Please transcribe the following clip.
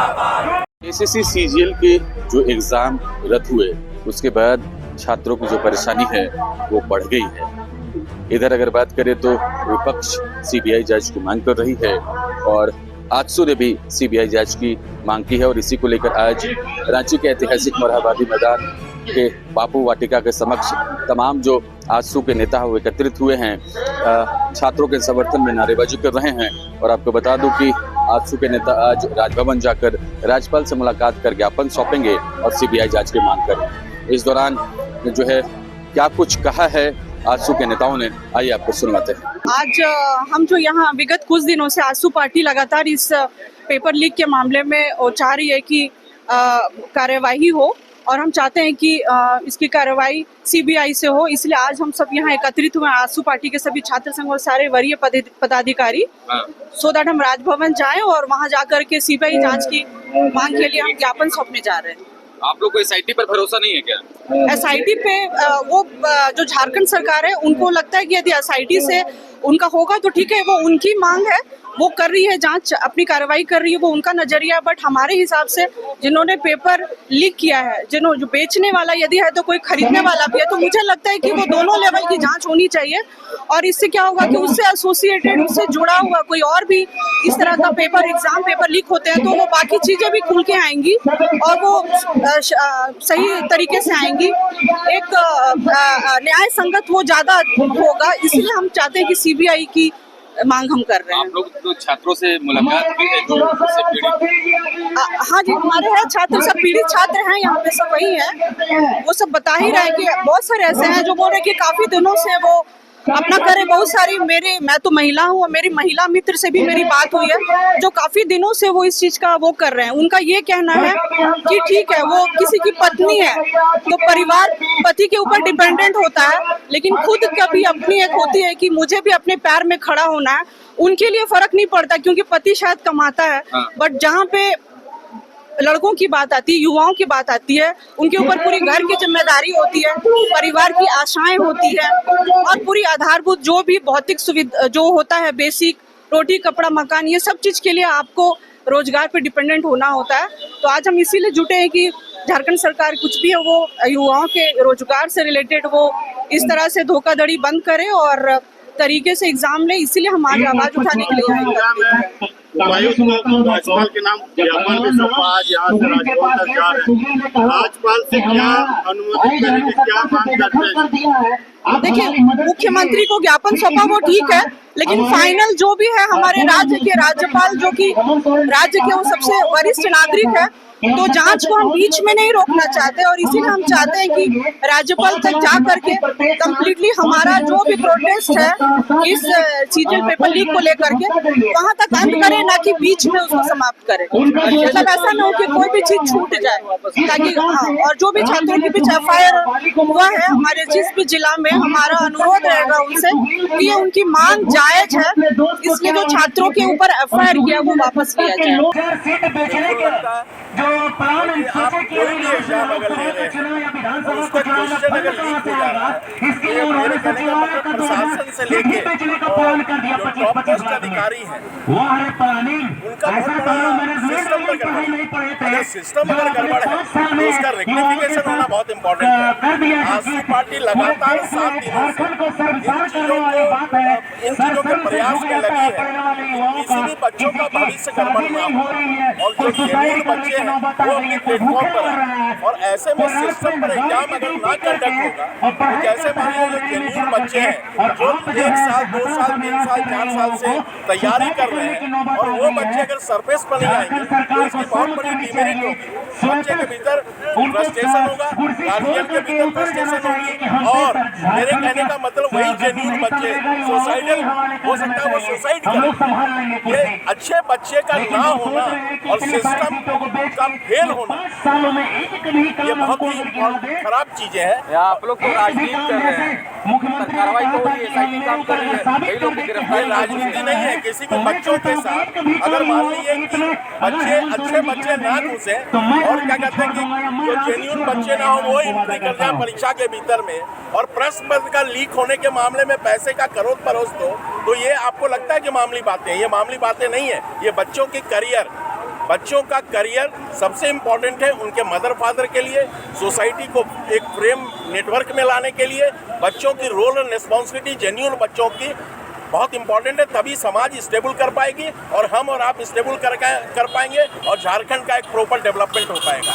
SSC CGL के जो exam रद्द हुए उसके बाद छात्रों की जो परेशानी है वो बढ़ गई है। इधर अगर बात करें तो विपक्ष सीबीआई जांच की मांग कर रही है और आजसू ने भी सीबीआई जांच की मांग की है और इसी को लेकर आज रांची के ऐतिहासिक मोरहाबादी मैदान के बापू वाटिका के समक्ष तमाम जो आजसू के नेता वो एकत्रित हुए हैं, छात्रों के समर्थन में नारेबाजी कर रहे हैं। और आपको बता दूं कि आजसू के नेता आज राजभवन जाकर राज्यपाल से मुलाकात कर ज्ञापन सौंपेंगे और सीबीआई जांच की मांग करेंगे। इस दौरान जो है क्या कुछ कहा है आजसू के नेताओं ने, आइए आपको सुनवाते हैं। आज हम जो यहाँ विगत कुछ दिनों से आजसू पार्टी लगातार इस पेपर लीक के मामले में चाह रही है कि कार्यवाही हो और हम चाहते हैं कि इसकी कार्रवाई सीबीआई से हो, इसलिए आज हम सब यहाँ एकत्रित हुए आजसू पार्टी के सभी छात्र संघ और सारे वरीय पदाधिकारी, सो दैट हम राजभवन जाएं और वहाँ जाकर के सीबीआई जांच की मांग के लिए हम ज्ञापन सौंपने जा रहे हैं। आप लोग को एसआईटी पर भरोसा नहीं है क्या? एसआईटी पे वो जो झारखंड सरकार है उनको लगता है कि यदि एसआईटी से उनका होगा तो ठीक है, वो उनकी मांग है, वो कर रही है जांच, अपनी कार्रवाई कर रही है, वो उनका नजरिया। बट हमारे हिसाब से जिन्होंने पेपर लीक किया है, जो बेचने वाला यदि है तो कोई खरीदने वाला भी है, तो मुझे लगता है कि वो दोनों लेवल की जांच होनी चाहिए। और इससे क्या होगा कि उससे एसोसिएटेड, उससे जुड़ा हुआ कोई और भी इस तरह का एग्जाम पेपर लीक होते हैं तो वो बाकी चीजें भी खुल के आएंगी और वो सही तरीके से आएंगी, एक न्याय संगत वो ज्यादा होगा। इसलिए हम चाहते हैं कि सीबीआई की मांग हम कर रहे हैं। आप लोग तो छात्रों से मुलाकात की है जो उससे पीड़ित? हाँ जी, हमारे हैं छात्र, सब पीड़ित छात्र हैं यहाँ पे, सब वही हैं। वो सब बता ही रहे हैं कि बहुत सारे ऐसे हैं जो बोल रहे हैं कि काफी दिनों से वो अपना करे। बहुत सारी मैं तो महिला हूँ और मेरी महिला मित्र से भी मेरी बात हुई है जो काफी दिनों से वो इस चीज का वो कर रहे हैं। उनका ये कहना है कि ठीक है, वो किसी की पत्नी है तो परिवार पति के ऊपर डिपेंडेंट होता है, लेकिन खुद कभी अपनी एक होती है कि मुझे भी अपने पैर में खड़ा होना है। उनके लिए फर्क नहीं पड़ता क्योंकि पति शायद कमाता है, बट जहाँ पे लड़कों की बात आती है, युवाओं की बात आती है, उनके ऊपर पूरी घर की जिम्मेदारी होती है, परिवार की आशाएं होती है और पूरी आधारभूत जो भी भौतिक सुविधा जो होता है, बेसिक रोटी कपड़ा मकान, ये सब चीज के लिए आपको रोजगार पे डिपेंडेंट होना होता है। तो आज हम इसीलिए जुटे हैं कि झारखंड सरकार कुछ भी है वो युवाओं के रोजगार से रिलेटेड वो इस तरह से धोखाधड़ी बंद करे और तरीके से एग्जाम ले। इसीलिए हम आज आवाज उठाने के लिए आए। राज्यपाल के नाम ज्ञापन भी सौंपा, आज यहाँ से राजभवन तक जा रहे हैं। राज्यपाल से क्या अनुमति करेंगे, क्या मांग करते हैं? देखिए, मुख्यमंत्री को ज्ञापन सौंपा वो ठीक है, लेकिन फाइनल जो भी है हमारे राज्य के राज्यपाल, जो कि राज्य के वो सबसे वरिष्ठ नागरिक है, तो जांच को हम बीच में नहीं रोकना चाहते और इसीलिए हम चाहते हैं कि राज्यपाल तक जा करके कंप्लीटली हमारा जो भी प्रोटेस्ट है इस सीजीएल पेपर लीक को लेकर के वहां तक अंत करें, ना कि बीच में उसको समाप्त करें। मतलब ऐसा ना हो कि कोई भी चीज छूट जाए, ताकि और जो भी छात्रों के बीच एफआईआर हुआ है हमारे जिस भी जिला में, हमारा अनुरोध रहेगा उनसे कि ये उनकी मांग जायज है, इसलिए जो छात्रों के ऊपर एफआईआर किया वो वापस लिया जाए। आप कोई भी एग्जाम अगर ले रहे हैं और उसका क्वेश्चन अगर लीक हो जा रहा है, ये मेरे कहने का मतलब प्रशासन से लेके और जो टॉप पोस्ट अधिकारी हैं उनका बहुत बड़ा सिस्टम में गड़बड़ है। अगर सिस्टम अगर गड़बड़ है तो उसका रेक्टिफिकेशन होना बहुत इम्पोर्टेंट है। आजसू पार्टी लगातार 7 दिनों से इन चीजों के प्रयास में लगी है, किसी भी बच्चों का भविष्य गड़बड़ ना हो और जो जेन्युइन बच्चे हैं वो अपने प्लेटफॉर्म पर है। और ऐसे में सिस्टम पर एग्जाम अगर ना कंडक्ट होगा तो जैसे मान लीजिए जो जेन्युइन बच्चे हैं जो 1 साल 2 साल 3 साल 4 साल से तैयारी कर रहे हैं और वो बच्चे अगर सरफेस पर नहीं आएंगे तो इसकी बहुत बड़ी डिमेरिट होगी। बच्चे के भीतर फ्रस्ट्रेशन होगा, गार्जियन के भीतर फ्रस्ट्रेशन होगी और मेरे कहने का मतलब वही जेन्युइन बच्चे सुसाइडल हो सकता है, वो सुसाइड करें। ये अच्छे बच्चे का ना होना और सिस्टम का फेल होना ये बहुत ही खराब चीजें हैं। आप लोग तो राजनीति कर रहे हैं, कार्रवाई हो रही है, एसआईटी काम कर रही है, कई लोग की गिरफ्तारी। राजनीति नहीं है, किसी भी बच्चों के साथ अगर मान लीजिए कि बच्चे अच्छे बच्चे ना घुसे और क्या कहते हैं कि जो जेन्युइन बच्चे ना हो वो एंट्री कर जाए परीक्षा के भीतर में और प्रश्न पत्र का लीक होने के मामले में पैसे का करोड़ परोस दो, तो ये आपको लगता है कि मामूली बातें हैं? ये मामूली बातें नहीं है, ये बच्चों की करियर बच्चों का करियर सबसे इम्पोर्टेंट है, उनके मदर फादर के लिए, सोसाइटी को एक फ्रेम नेटवर्क में लाने के लिए बच्चों की रोल एंड रिस्पॉन्सिबिलिटी जेन्युइन बच्चों की बहुत इंपॉर्टेंट है। तभी समाज स्टेबल कर पाएगी और हम और आप स्टेबल कर पाएंगे और झारखंड का एक प्रॉपर डेवलपमेंट हो पाएगा।